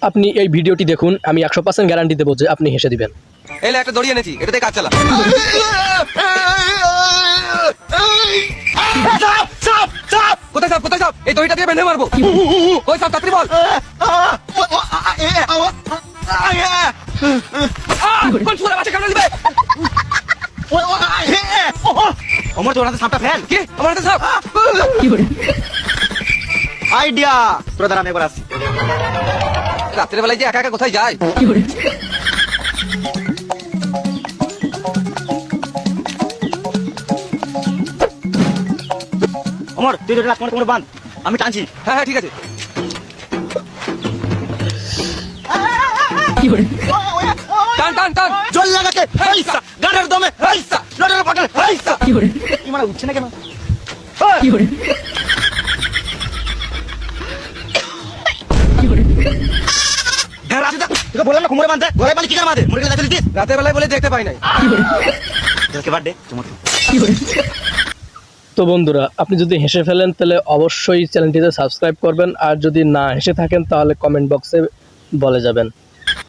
আপনি এই ভিডিওটি দেখুন, আমি 100% গ্যারান্টি দেবো যে আপনি হেসে দিবেন। এলে একটা দড়ি এনেছি, এটাতে কাজ চালা। সাপ সাপ কোথায় সাপ কোথায় সাপ? এই দড়িটা দিয়ে বেঁধে মারবো। ওই সাপ তাড়াতাড়ি বল। কোন ফুলে বাচ্চা কামড়ে দিবে? ওমর তোর হাতে সাপটা ফেল। কি আমার হাতে সাপ? আইডিয়া তোরা দাঁড়া আমি একবার আসছি। রাত্রের বেলায় যে একা একা কোথায় যায়? ওমর তুই তো রাত কোমরে বাঁধ, আমি টানছি। হ্যাঁ হ্যাঁ ঠিক আছে। টান টান টান। জল লাগাতে হাইসা গাড়ের দমে হাইসা লড়ার পাটাল হাইসা। কি মানে উঠছে না কেন? হ্যাঁ রাতে তোকে বললাম না কোমরে বাঁধতে, গলায় বাঁধি কি করে বাঁধে? মরে গেলে দেখে দিতিস। রাতের বেলায় বলে দেখতে পাই নাই। তোকে বাদ দে তোমার। তো বন্ধুরা, আপনি যদি হেসে ফেলেন তাহলে অবশ্যই চ্যানেলটিতে সাবস্ক্রাইব করবেন, আর যদি না হেসে থাকেন তাহলে কমেন্ট বক্সে বলে যাবেন।